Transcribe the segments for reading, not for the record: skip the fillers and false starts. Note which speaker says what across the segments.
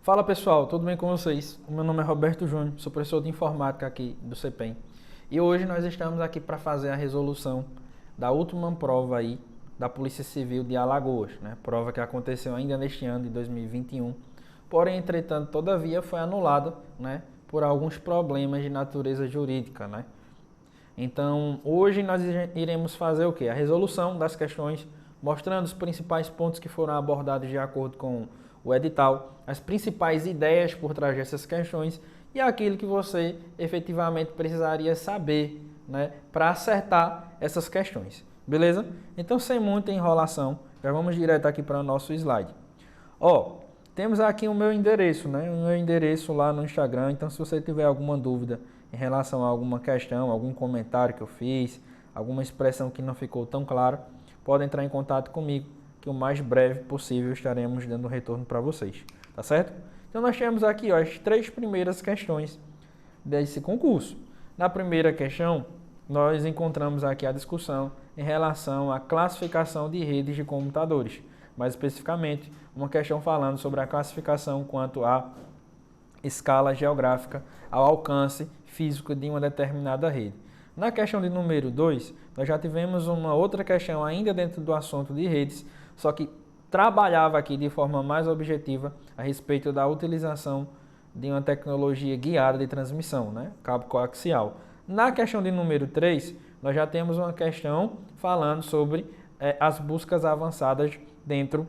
Speaker 1: Fala pessoal, tudo bem com vocês? O meu nome é Roberto Júnior, sou professor de informática aqui do CEPEM. E hoje nós estamos aqui para fazer a resolução da última prova aí da Polícia Civil de Alagoas, né? Prova que aconteceu ainda neste ano de 2021. Porém, entretanto, todavia foi anulada, né, por alguns problemas de natureza jurídica, né? Então, hoje nós iremos fazer o quê? A resolução das questões, mostrando os principais pontos que foram abordados de acordo com o edital, as principais ideias por trás dessas questões e aquilo que você efetivamente precisaria saber, né, para acertar essas questões. Beleza? Então, sem muita enrolação, já vamos direto aqui para o nosso slide. Ó, temos aqui o meu endereço, né? O meu endereço lá no Instagram. Então, se você tiver alguma dúvida em relação a alguma questão, algum comentário que eu fiz, alguma expressão que não ficou tão clara, pode entrar em contato comigo, que o mais breve possível estaremos dando retorno para vocês, tá certo? Então, nós temos aqui, ó, as 3 primeiras questões desse concurso. Na primeira questão, nós encontramos aqui a discussão em relação à classificação de redes de computadores. Mais especificamente, uma questão falando sobre a classificação quanto à escala geográfica, ao alcance físico de uma determinada rede. Na questão de número 2, nós já tivemos uma outra questão ainda dentro do assunto de redes, só que trabalhava aqui de forma mais objetiva a respeito da utilização de uma tecnologia guiada de transmissão, né? Cabo coaxial. Na questão de número 3, nós já temos uma questão falando sobre as buscas avançadas dentro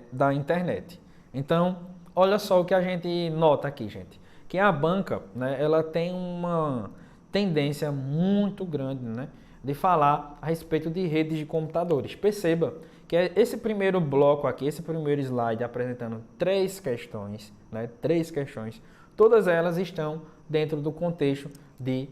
Speaker 1: da internet. Então, olha só o que a gente nota aqui, gente. Que a banca, né, ela tem uma tendência muito grande, né, de falar a respeito de redes de computadores. Perceba que esse primeiro bloco aqui, esse primeiro slide apresentando 3 questões, né, 3 questões, todas elas estão dentro do contexto de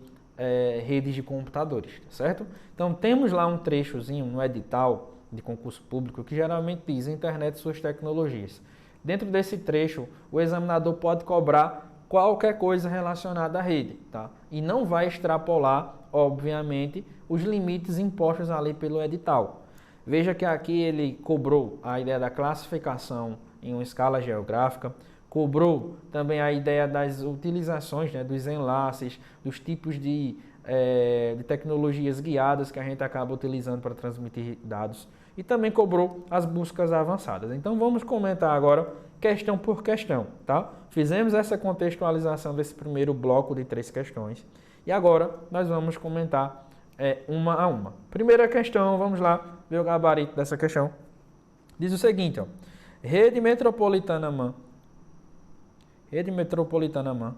Speaker 1: redes de computadores, certo? Então, temos lá um trechozinho no edital de concurso público que geralmente diz internet e suas tecnologias. Dentro desse trecho, o examinador pode cobrar qualquer coisa relacionada à rede, tá? E não vai extrapolar, obviamente, os limites impostos ali pelo edital. Veja que aqui ele cobrou a ideia da classificação em uma escala geográfica, cobrou também a ideia das utilizações, né, dos enlaces, dos tipos de tecnologias guiadas que a gente acaba utilizando para transmitir dados e também cobrou as buscas avançadas. Então vamos comentar agora questão por questão, tá? Fizemos essa contextualização desse primeiro bloco de 3 questões e agora nós vamos comentar uma a uma. Primeira questão, vamos lá ver o gabarito dessa questão. Diz o seguinte, ó, rede metropolitana MAN. Rede metropolitana MAN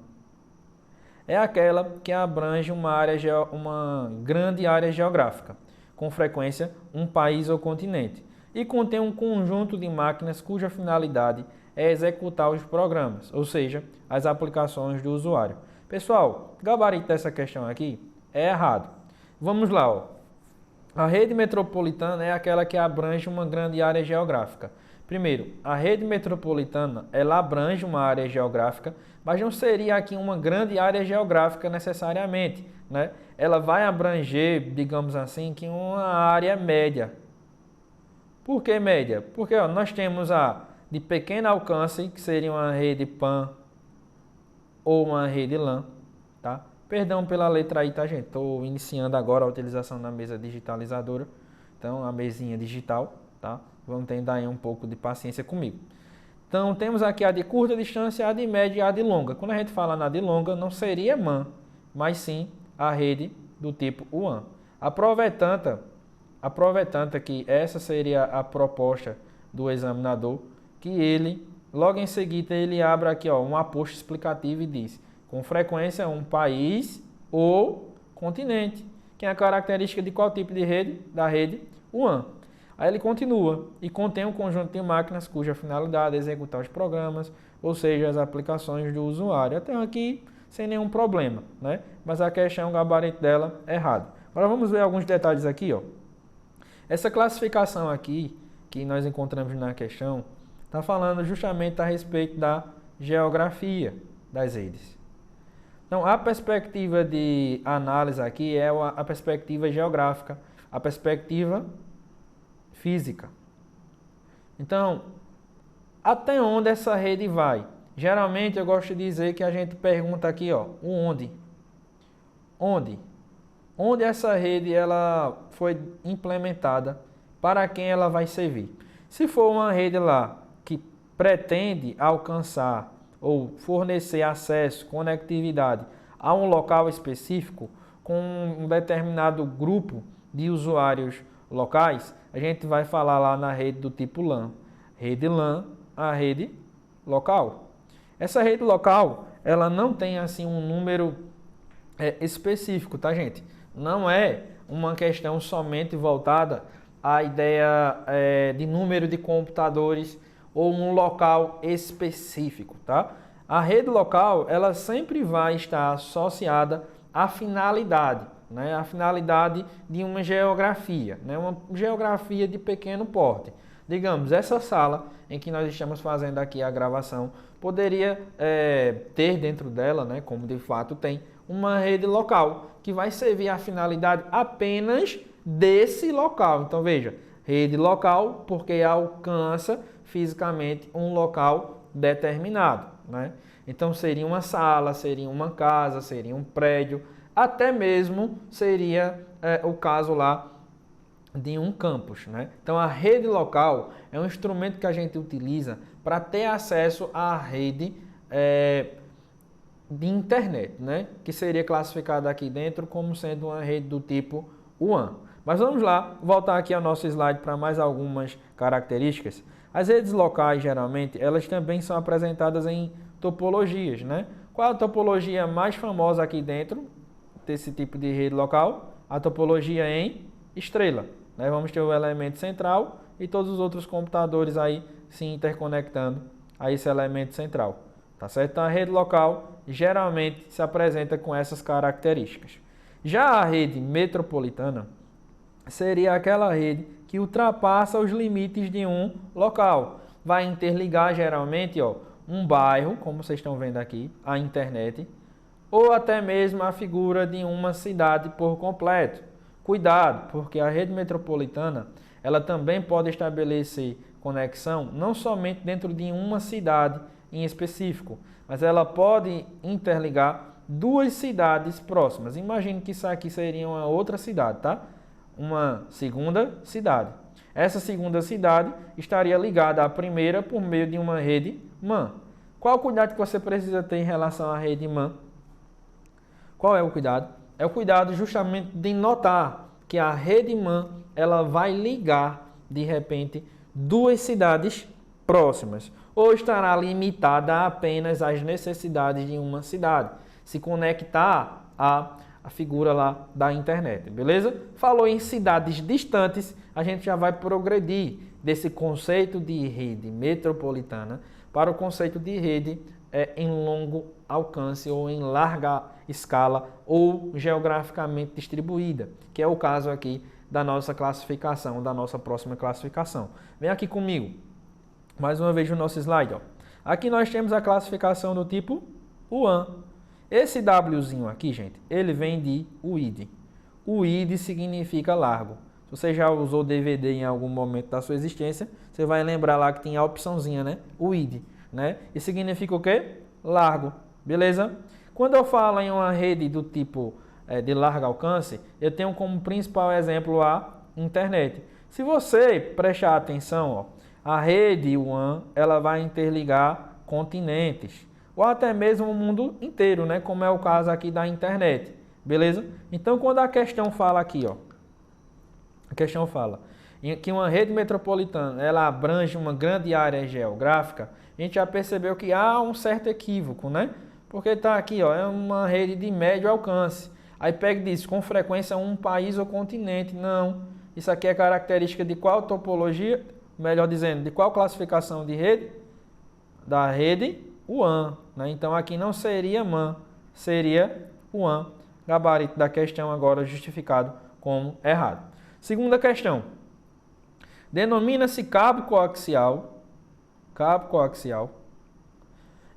Speaker 1: é aquela que abrange uma grande área geográfica, com frequência um país ou continente, e contém um conjunto de máquinas cuja finalidade é executar os programas, ou seja, as aplicações do usuário. Pessoal, o gabarito dessa questão aqui é errado. Vamos lá, ó. A rede metropolitana é aquela que abrange uma grande área geográfica. Primeiro, a rede metropolitana, ela abrange uma área geográfica, mas não seria aqui uma grande área geográfica necessariamente, né? Ela vai abranger, digamos assim, que uma área média. Por que média? Porque ó, nós temos a de pequeno alcance, que seria uma rede PAN ou uma rede LAN, tá? Perdão pela letra aí, tá, gente? Estou iniciando agora a utilização da mesa digitalizadora, então a mesinha digital, tá? Vamos tentar aí um pouco de paciência comigo. Então, temos aqui a de curta distância, a de média e a de longa. Quando a gente fala na de longa, não seria MAN, mas sim a rede do tipo WAN. A prova é tanta que essa seria a proposta do examinador, que ele, logo em seguida, ele abre aqui ó, um aposto explicativo e diz, com frequência, um país ou continente, que é a característica de qual tipo de rede? Da rede WAN. Aí ele continua e contém um conjunto de máquinas cuja finalidade é executar os programas, ou seja, as aplicações do usuário. Até aqui sem nenhum problema, né? Mas a questão, o gabarito dela é errado. Agora vamos ver alguns detalhes aqui, ó. Essa classificação aqui que nós encontramos na questão está falando justamente a respeito da geografia das redes. Então, a perspectiva de análise aqui é a perspectiva geográfica, a perspectiva física. Então, Até onde essa rede vai? Geralmente eu gosto de dizer que a gente pergunta aqui, ó, o onde. Onde? Onde essa rede ela foi implementada, para quem ela vai servir. Se for uma rede lá que pretende alcançar ou fornecer acesso, conectividade a um local específico com um determinado grupo de usuários locais, a gente vai falar lá na rede do tipo LAN. Rede LAN, a rede local. Essa rede local, ela não tem assim um número específico, tá, gente? Não é uma questão somente voltada à ideia de número de computadores ou um local específico, tá? A rede local, ela sempre vai estar associada à finalidade, né? A finalidade de uma geografia, né? Uma geografia de pequeno porte. Digamos, essa sala em que nós estamos fazendo aqui a gravação poderia ter dentro dela, né, como de fato tem, uma rede local que vai servir a finalidade apenas desse local. Então veja, rede local porque alcança fisicamente um local determinado, né? Então seria uma sala, seria uma casa, seria um prédio, até mesmo seria o caso lá de um campus, né? Então a rede local é um instrumento que a gente utiliza para ter acesso à rede de internet, né? Que seria classificada aqui dentro como sendo uma rede do tipo WAN. Mas vamos lá, voltar aqui ao nosso slide para mais algumas características. As redes locais, geralmente, elas também são apresentadas em topologias, né? Qual a topologia mais famosa aqui dentro desse tipo de rede local? A topologia em estrela. Né? Vamos ter o elemento central e todos os outros computadores aí se interconectando a esse elemento central. Tá certo? Então a rede local geralmente se apresenta com essas características. Já a rede metropolitana seria aquela rede que ultrapassa os limites de um local. Vai interligar geralmente um bairro, como vocês estão vendo aqui, a internet, ou até mesmo a figura de uma cidade por completo. Cuidado, porque a rede metropolitana ela também pode estabelecer conexão não somente dentro de uma cidade em específico, mas ela pode interligar duas cidades próximas. Imagine que isso aqui seria uma outra cidade, tá? Uma segunda cidade. Essa segunda cidade estaria ligada à primeira por meio de uma rede MAN. Qual o cuidado que você precisa ter em relação à rede MAN? Qual é o cuidado? É o cuidado justamente de notar que a rede MAN ela vai ligar, de repente, duas cidades próximas. Ou estará limitada apenas às necessidades de uma cidade. Se conectar à figura lá da internet, beleza? Falou em cidades distantes, a gente já vai progredir desse conceito de rede metropolitana para o conceito de rede em longo alcance ou em larga escala ou geograficamente distribuída, que é o caso aqui da nossa classificação, da nossa próxima classificação. Vem aqui comigo, mais uma vez no nosso slide. Aqui nós temos a classificação do tipo WAN. Esse Wzinho aqui, gente, ele vem de UID. UID significa largo. Se você já usou DVD em algum momento da sua existência, você vai lembrar lá que tem a opçãozinha, né? UID, né? E significa o quê? Largo, beleza? Quando eu falo em uma rede do tipo de largo alcance, eu tenho como principal exemplo a internet. Se você prestar atenção, a rede WAN, ela vai interligar continentes, ou até mesmo o mundo inteiro, né? Como é o caso aqui da internet, beleza? Então, quando a questão fala aqui, a questão fala que uma rede metropolitana, ela abrange uma grande área geográfica, a gente já percebeu que há um certo equívoco, né? Porque está aqui, é uma rede de médio alcance. Aí pega e diz, com frequência um país ou continente. Não, isso aqui é característica de qual topologia? Melhor dizendo, de qual classificação de rede? Da rede WAN, né? Então aqui não seria MAN, seria WAN. Gabarito da questão agora justificado como errado. Segunda questão. Denomina-se cabo coaxial,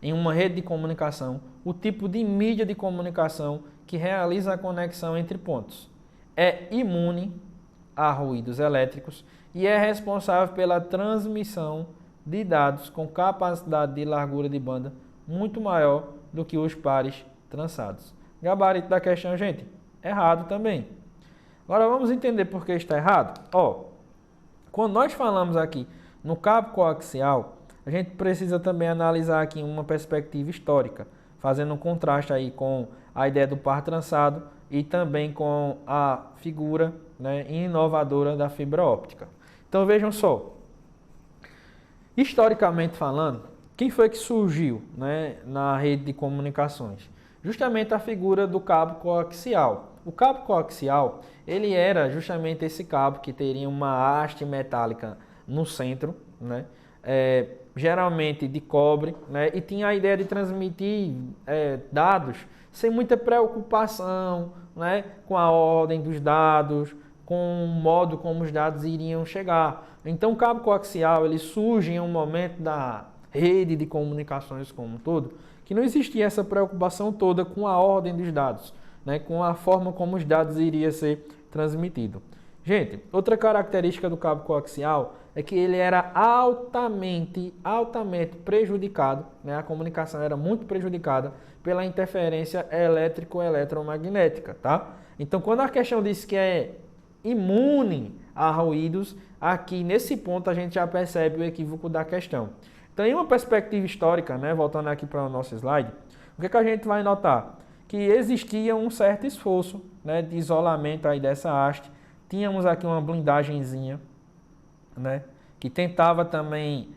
Speaker 1: em uma rede de comunicação, o tipo de mídia de comunicação que realiza a conexão entre pontos. É imune a ruídos elétricos e é responsável pela transmissão de dados com capacidade de largura de banda muito maior do que os pares trançados. Gabarito da questão, gente, errado também. Agora vamos entender por que está errado. Quando nós falamos aqui no cabo coaxial, a gente precisa também analisar aqui uma perspectiva histórica, fazendo um contraste aí com a ideia do par trançado e também com a figura, né, inovadora da fibra óptica. Então vejam só, historicamente falando, quem foi que surgiu, né, na rede de comunicações? Justamente a figura do cabo coaxial. O cabo coaxial, ele era justamente esse cabo que teria uma haste metálica no centro, né, geralmente de cobre, né, e tinha a ideia de transmitir dados sem muita preocupação, né, com a ordem dos dados, com o modo como os dados iriam chegar. Então o cabo coaxial ele surge em um momento da rede de comunicações como um todo, que não existia essa preocupação toda com a ordem dos dados, né, com a forma como os dados iriam ser transmitidos. Gente, outra característica do cabo coaxial é que ele era altamente prejudicado, né? A comunicação era muito prejudicada pela interferência elétrico-eletromagnética, tá? Então, quando a questão diz que é imune a ruídos, aqui nesse ponto a gente já percebe o equívoco da questão. Então, em uma perspectiva histórica, né, voltando aqui para o nosso slide, o que a gente vai notar? Que existia um certo esforço, né, de isolamento aí dessa haste. Tínhamos aqui uma blindagenzinha, né, que tentava também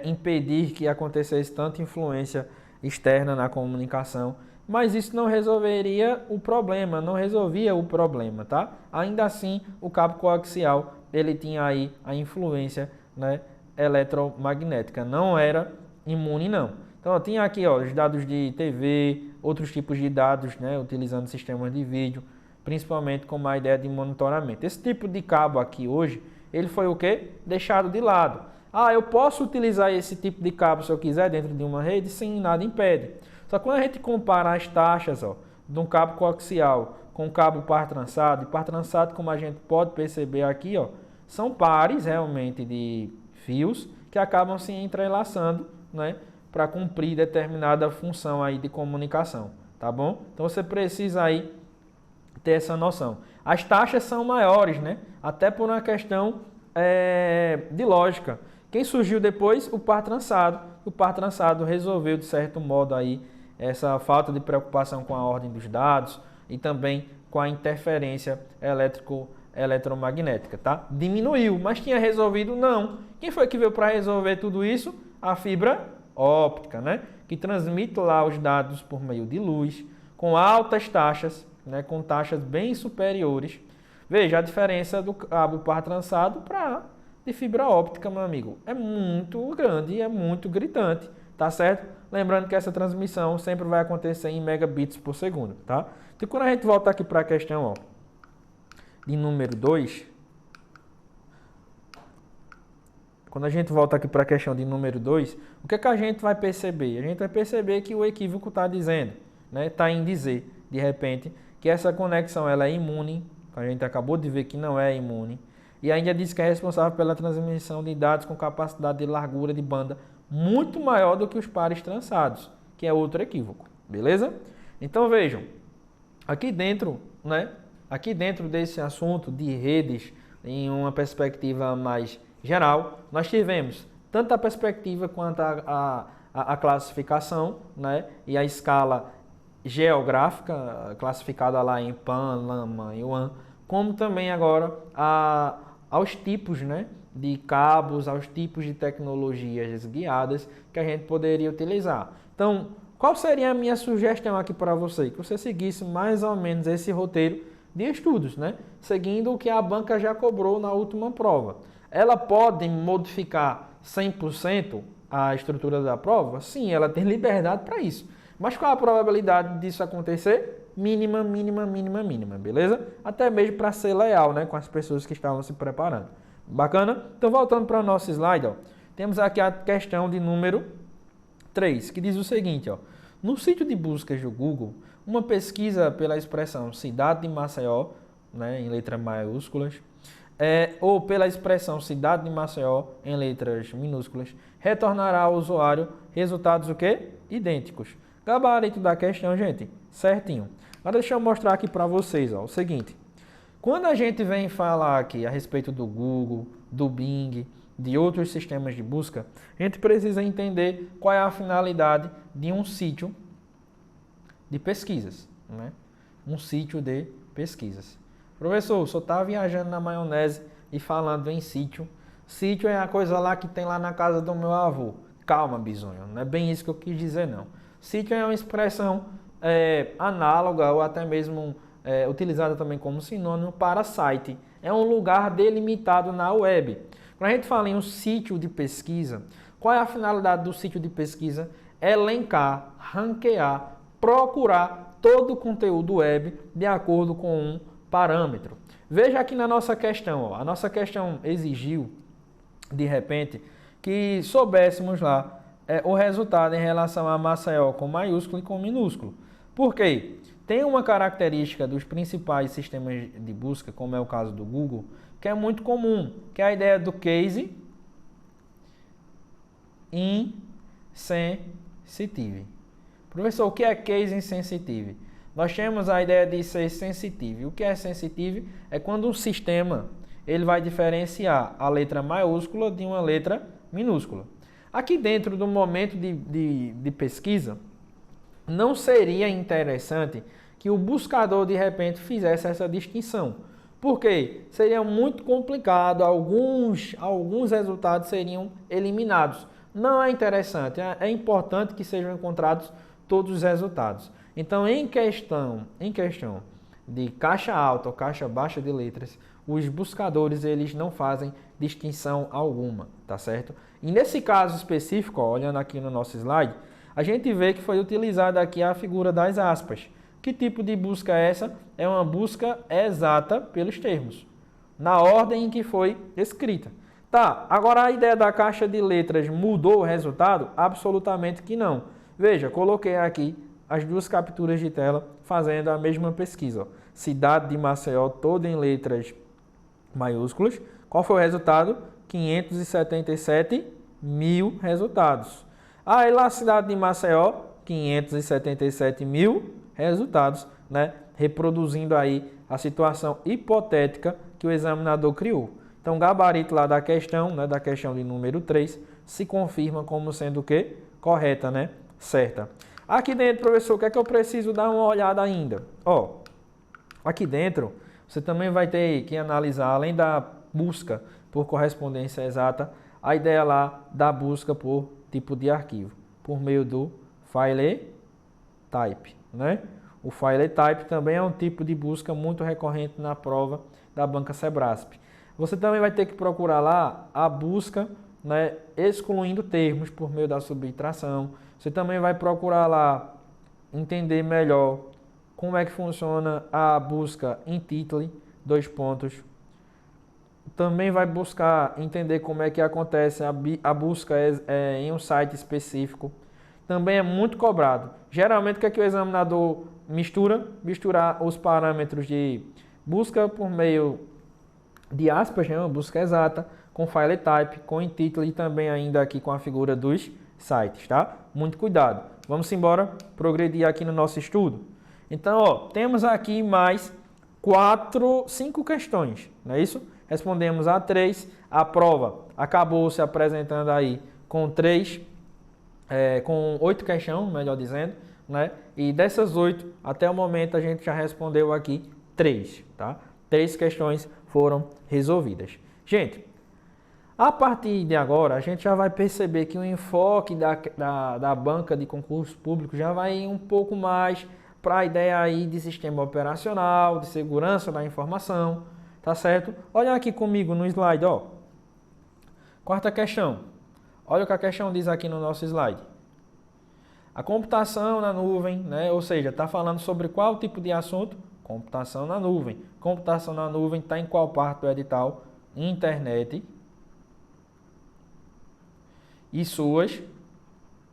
Speaker 1: impedir que acontecesse tanta influência externa na comunicação, mas isso não resolveria o problema, não resolvia o problema, tá? Ainda assim, o cabo coaxial, ele tinha aí a influência, né, eletromagnética, não era imune não. Então, eu tinha aqui, ó, os dados de TV, outros tipos de dados, né, utilizando sistemas de vídeo, principalmente com uma ideia de monitoramento. Esse tipo de cabo aqui hoje, ele foi o quê? Deixado de lado. Eu posso utilizar esse tipo de cabo se eu quiser dentro de uma rede, sem nada impede. Só que quando a gente compara as taxas, ó, de um cabo coaxial com um cabo par trançado, e par trançado, como a gente pode perceber aqui, ó, são pares realmente de fios que acabam se entrelaçando, né, para cumprir determinada função aí de comunicação, tá bom? Então você precisa aí ter essa noção. As taxas são maiores, né? Até por uma questão de lógica. Quem surgiu depois? O par trançado. O par trançado resolveu, de certo modo, aí, essa falta de preocupação com a ordem dos dados e também com a interferência eletromagnética, tá? Diminuiu, mas tinha resolvido? Não. Quem foi que veio para resolver tudo isso? A fibra óptica, né? Que transmite lá os dados por meio de luz, com altas taxas, né? Com taxas bem superiores. Veja a diferença do cabo par trançado para de fibra óptica, meu amigo. É muito grande, é muito gritante, tá certo? Lembrando que essa transmissão sempre vai acontecer em megabits por segundo, tá? Então, quando a gente volta aqui para a questão, ó, de número 2, quando a gente volta aqui para a questão de número 2, o que é que a gente vai perceber? A gente vai perceber que o equívoco está dizendo, né? Está em dizer, de repente, que essa conexão ela é imune, a gente acabou de ver que não é imune, e ainda diz que é responsável pela transmissão de dados com capacidade de largura de banda muito maior do que os pares trançados, que é outro equívoco, beleza? Então vejam, aqui dentro, né? Aqui dentro desse assunto de redes, em uma perspectiva mais geral, nós tivemos tanto a perspectiva quanto a classificação, né? E a escala geográfica, classificada lá em Pan, Lama e WAN, como também agora aos tipos, né, de cabos, aos tipos de tecnologias guiadas que a gente poderia utilizar. Então, qual seria a minha sugestão aqui para você? Que você seguisse mais ou menos esse roteiro de estudos, né? Seguindo o que a banca já cobrou na última prova. Ela pode modificar 100% a estrutura da prova? Sim, ela tem liberdade para isso. Mas qual a probabilidade disso acontecer? Mínima, mínima, mínima, mínima, beleza? Até mesmo para ser leal, né, com as pessoas que estavam se preparando. Bacana? Então, voltando para o nosso slide, ó, temos aqui a questão de número 3, que diz o seguinte, ó, no sítio de buscas do Google, uma pesquisa pela expressão cidade de Maceió, né, em letras maiúsculas, ou pela expressão cidade de Maceió em letras minúsculas, retornará ao usuário resultados o quê? Idênticos. Gabarito da questão, gente, certinho. Agora deixa eu mostrar aqui para vocês, ó, o seguinte. Quando a gente vem falar aqui a respeito do Google, do Bing, de outros sistemas de busca, a gente precisa entender qual é a finalidade de um sítio de pesquisas, né? Um sítio de pesquisas. Professor, só está viajando na maionese e falando em sítio. Sítio é a coisa lá que tem lá na casa do meu avô. Calma, bisonho, não é bem isso que eu quis dizer, não. Sítio é uma expressão análoga ou até mesmo utilizada também como sinônimo para site. É um lugar delimitado na web. Quando a gente fala em um sítio de pesquisa, qual é a finalidade do sítio de pesquisa? Elencar, ranquear, procurar todo o conteúdo web de acordo com um parâmetro. Veja aqui na nossa questão, ó, a nossa questão exigiu, de repente, que soubéssemos lá o resultado em relação a Maceió com maiúsculo e com minúsculo. Por quê? Tem uma característica dos principais sistemas de busca, como é o caso do Google, que é muito comum, que é a ideia do case insensitive. Professor, o que é case insensitive? Nós temos a ideia de ser sensitive. O que é sensitive? É quando um sistema ele vai diferenciar a letra maiúscula de uma letra minúscula. Aqui dentro do momento de pesquisa, não seria interessante que o buscador de repente fizesse essa distinção. Por quê? Seria muito complicado, alguns resultados seriam eliminados. Não é interessante, é importante que sejam encontrados todos os resultados. Então, em questão de caixa alta ou caixa baixa de letras, os buscadores eles não fazem distinção alguma, tá certo? E nesse caso específico, ó, olhando aqui no nosso slide, a gente vê que foi utilizada aqui a figura das aspas. Que tipo de busca é essa? É uma busca exata pelos termos, na ordem em que foi escrita. Tá, agora a ideia da caixa de letras mudou o resultado? Absolutamente que não. Veja, coloquei aqui as duas capturas de tela fazendo a mesma pesquisa. Ó. Cidade de Maceió, toda em letras maiúsculas. Qual foi o resultado? 577 mil resultados. Aí lá, cidade de Maceió, 577 mil resultados, né? Reproduzindo aí a situação hipotética que o examinador criou. Então, o gabarito lá da questão, né, da questão de número 3, se confirma como sendo o quê? Correta, né? Certa. Aqui dentro, professor, o que é que eu preciso dar uma olhada ainda? Ó, aqui dentro, você também vai ter que analisar, além da busca por correspondência exata, a ideia lá da busca por tipo de arquivo, por meio do file type, né? O file type também é um tipo de busca muito recorrente na prova da banca Sebrasp. Você também vai ter que procurar lá a busca, né, excluindo termos por meio da subtração. Você também vai procurar lá entender melhor como é que funciona a busca em título, Também vai buscar entender como é que acontece a busca em um site específico. Também é muito cobrado. Geralmente o que é que o examinador misturar os parâmetros de busca por meio de aspas, né, uma busca exata, com file type, com intitule e também ainda aqui com a figura dos sites, tá? Muito cuidado. Vamos embora progredir aqui no nosso estudo. Então, ó, temos aqui mais 5 questões, não é isso? Respondemos a 3. A prova acabou se apresentando aí com 8 questões, melhor dizendo, né? E dessas 8, até o momento a gente já respondeu aqui 3, tá? 3 questões foram resolvidas. Gente, a partir de agora, a gente já vai perceber que o enfoque da banca de concurso público já vai um pouco mais para a ideia aí de sistema operacional, de segurança da informação, tá certo? Olha aqui comigo no slide, ó. 4ª questão. Olha o que a questão diz aqui no nosso slide. A computação na nuvem, né? Ou seja, está falando sobre qual tipo de assunto? Computação na nuvem. Computação na nuvem está em qual parte do edital? Internet e suas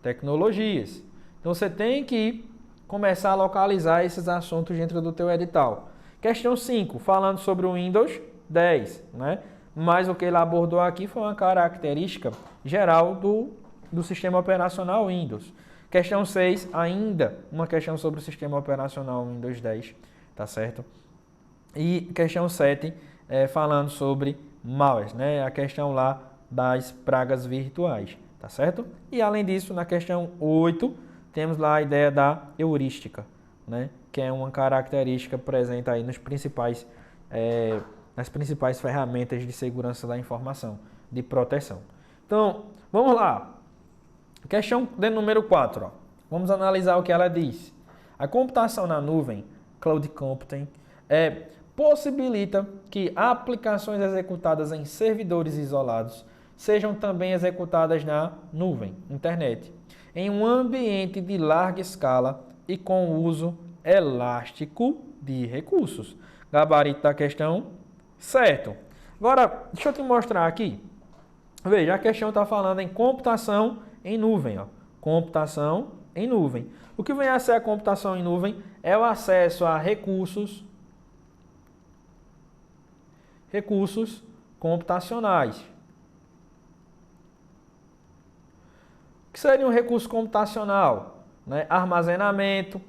Speaker 1: tecnologias. Então você tem que começar a localizar esses assuntos dentro do teu edital. Questão 5, falando sobre o Windows 10, né? Mas o que ele abordou aqui foi uma característica geral do sistema operacional Windows. Questão 6, ainda uma questão sobre o sistema operacional Windows 10, tá certo? E questão 7, falando sobre malwares, né? A questão lá das pragas virtuais, tá certo? E além disso, na questão 8, temos lá a ideia da heurística, né? Que é uma característica presente aí nas principais ferramentas de segurança da informação, de proteção. Então, vamos lá. Questão de número 4. Ó. Vamos analisar o que ela diz. A computação na nuvem, Cloud Computing, possibilita que aplicações executadas em servidores isolados sejam também executadas na nuvem, internet, em um ambiente de larga escala e com uso elástico de recursos. Gabarito da questão, certo. Agora, deixa eu te mostrar aqui. Veja, a questão está falando em computação em nuvem. Ó. Computação em nuvem. O que vem a ser a computação em nuvem é o acesso a recursos computacionais. O que seria um recurso computacional? Né? Armazenamento,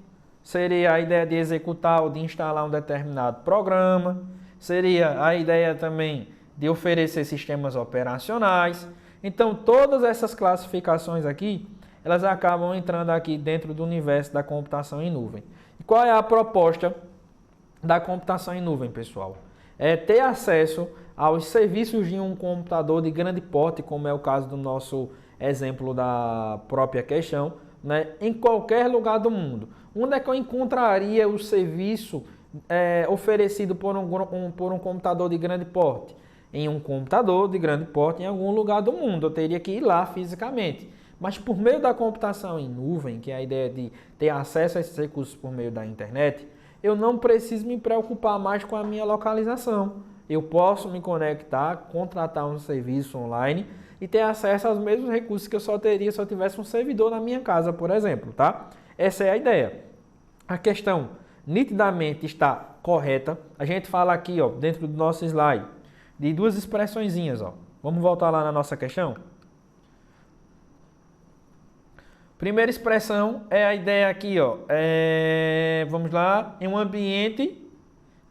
Speaker 1: seria a ideia de executar ou de instalar um determinado programa, seria a ideia também de oferecer sistemas operacionais. Então, todas essas classificações aqui, elas acabam entrando aqui dentro do universo da computação em nuvem. E qual é a proposta da computação em nuvem, pessoal? É ter acesso aos serviços de um computador de grande porte, como é o caso do nosso exemplo da própria questão, né, em qualquer lugar do mundo. Onde é que eu encontraria o serviço oferecido por um computador de grande porte? Em um computador de grande porte em algum lugar do mundo. Eu teria que ir lá fisicamente. Mas por meio da computação em nuvem, que é a ideia de ter acesso a esses recursos por meio da internet, eu não preciso me preocupar mais com a minha localização. Eu posso me conectar, contratar um serviço online e ter acesso aos mesmos recursos que eu só teria se eu tivesse um servidor na minha casa, por exemplo, tá? Essa é a ideia. A questão nitidamente está correta. A gente fala aqui, ó, dentro do nosso slide, de duas expressõezinhas, ó. Vamos voltar lá na nossa questão? Primeira expressão é a ideia aqui, ó. Vamos lá, em um ambiente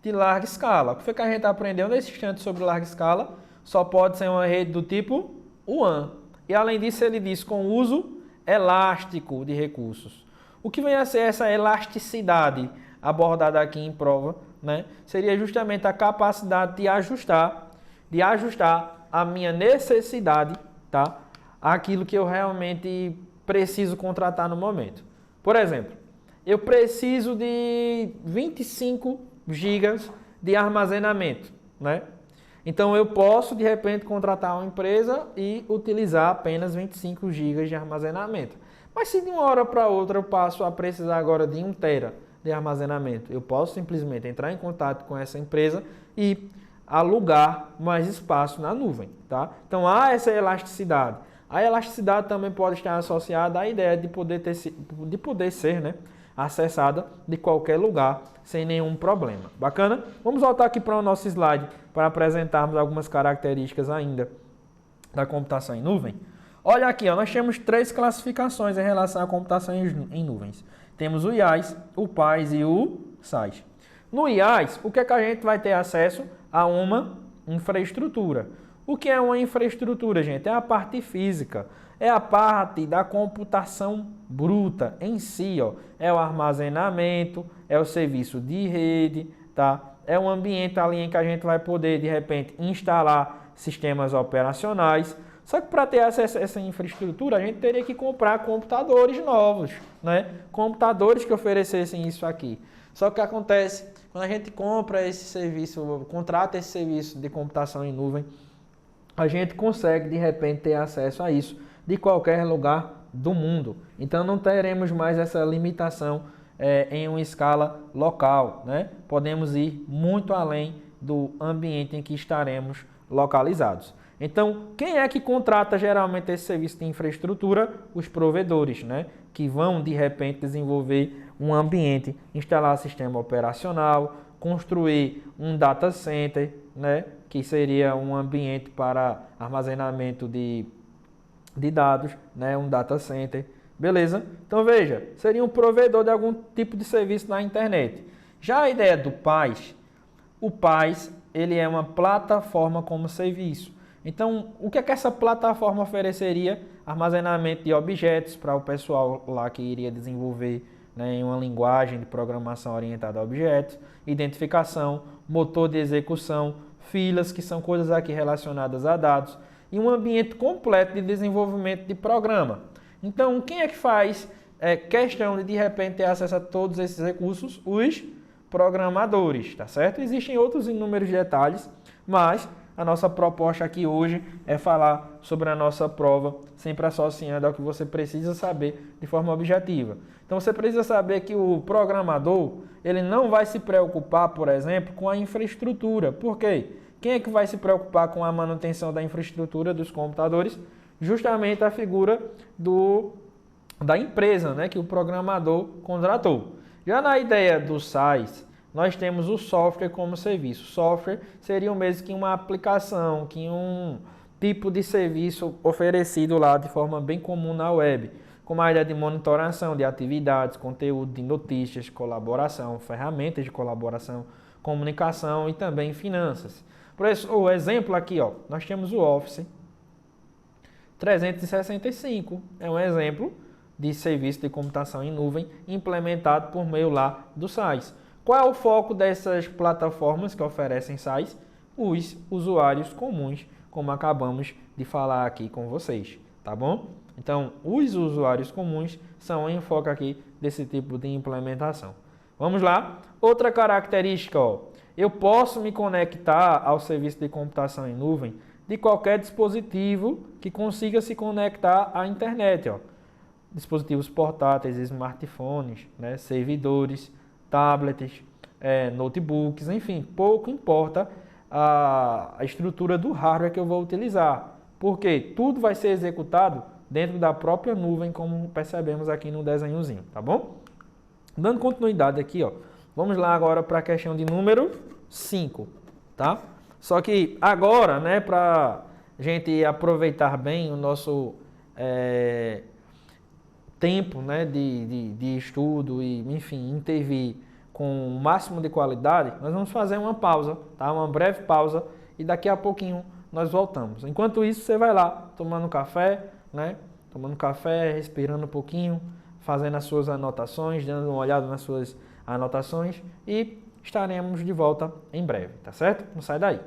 Speaker 1: de larga escala. O que foi que a gente aprendeu nesse instante sobre larga escala? Só pode ser uma rede do tipo WAN. E além disso, ele diz com uso elástico de recursos. O que vem a ser essa elasticidade abordada aqui em prova, né? Seria justamente a capacidade de ajustar a minha necessidade, tá? Aquilo que eu realmente preciso contratar no momento. Por exemplo, eu preciso de 25 GB de armazenamento, né? Então eu posso de repente contratar uma empresa e utilizar apenas 25 GB de armazenamento. Mas se de uma hora para outra eu passo a precisar agora de 1 TB de armazenamento, eu posso simplesmente entrar em contato com essa empresa e alugar mais espaço na nuvem, tá? Então há essa elasticidade. A elasticidade também pode estar associada à ideia de poder ser, né, acessada de qualquer lugar sem nenhum problema. Bacana? Vamos voltar aqui para o nosso slide para apresentarmos algumas características ainda da computação em nuvem. Olha aqui, ó, nós temos 3 classificações em relação à computação em nuvens. Temos o IaaS, o PaaS e o SaaS. No IaaS, o que é que a gente vai ter acesso? A uma infraestrutura. O que é uma infraestrutura, gente? É a parte física, é a parte da computação bruta em si, ó. É o armazenamento, é o serviço de rede, tá? É um ambiente ali em que a gente vai poder, de repente, instalar sistemas operacionais. Só que para ter acesso a essa infraestrutura, a gente teria que comprar computadores novos, né? Computadores que oferecessem isso aqui. Só que o que acontece, quando a gente compra esse serviço, contrata esse serviço de computação em nuvem, a gente consegue, de repente, ter acesso a isso de qualquer lugar do mundo. Então, não teremos mais essa limitação em uma escala local, né? Podemos ir muito além do ambiente em que estaremos localizados. Então, quem é que contrata geralmente esse serviço de infraestrutura? Os provedores, né? Que vão, de repente, desenvolver um ambiente, instalar sistema operacional, construir um data center, né, que seria um ambiente para armazenamento de dados, né, um data center, beleza? Então veja, seria um provedor de algum tipo de serviço na internet. Já a ideia do PaaS, o PaaS, ele é uma plataforma como serviço. Então, o que é que essa plataforma ofereceria? Armazenamento de objetos para o pessoal lá que iria desenvolver, né, em uma linguagem de programação orientada a objetos, identificação, motor de execução, filas, que são coisas aqui relacionadas a dados, e um ambiente completo de desenvolvimento de programa. Então, quem é que faz questão de repente ter acesso a todos esses recursos? Os programadores, tá certo? Existem outros inúmeros detalhes, mas a nossa proposta aqui hoje é falar sobre a nossa prova, sempre associando ao que você precisa saber de forma objetiva. Então você precisa saber que o programador, ele não vai se preocupar, por exemplo, com a infraestrutura. Por quê? Quem é que vai se preocupar com a manutenção da infraestrutura dos computadores? Justamente a figura da empresa, né, que o programador contratou. Já na ideia do SaaS, nós temos o software como serviço. Software seria o mesmo que uma aplicação, que um tipo de serviço oferecido lá de forma bem comum na web, como a ideia de monitoração de atividades, conteúdo de notícias, colaboração, ferramentas de colaboração, comunicação e também finanças. Por isso, o exemplo aqui, ó, nós temos o Office 365, é um exemplo de serviço de computação em nuvem implementado por meio lá do SaaS. Qual é o foco dessas plataformas que oferecem SaaS? Os usuários comuns, como acabamos de falar aqui com vocês, tá bom? Então, os usuários comuns são o enfoque aqui desse tipo de implementação. Vamos lá? Outra característica, ó, eu posso me conectar ao serviço de computação em nuvem de qualquer dispositivo que consiga se conectar à internet, ó. Dispositivos portáteis, smartphones, né, servidores, tablets, notebooks, enfim, pouco importa a estrutura do hardware que eu vou utilizar, porque tudo vai ser executado dentro da própria nuvem, como percebemos aqui no desenhozinho, tá bom? Dando continuidade aqui, ó, vamos lá agora para a questão de número 5, tá? Só que agora, né, para a gente aproveitar bem o nosso tempo, né, de estudo e, enfim, intervir com o máximo de qualidade, nós vamos fazer uma pausa, tá? Uma breve pausa e daqui a pouquinho nós voltamos. Enquanto isso, você vai lá tomando café, né? Tomando café, respirando um pouquinho, fazendo as suas anotações, dando uma olhada nas suas anotações e estaremos de volta em breve, tá certo? Não sai daí.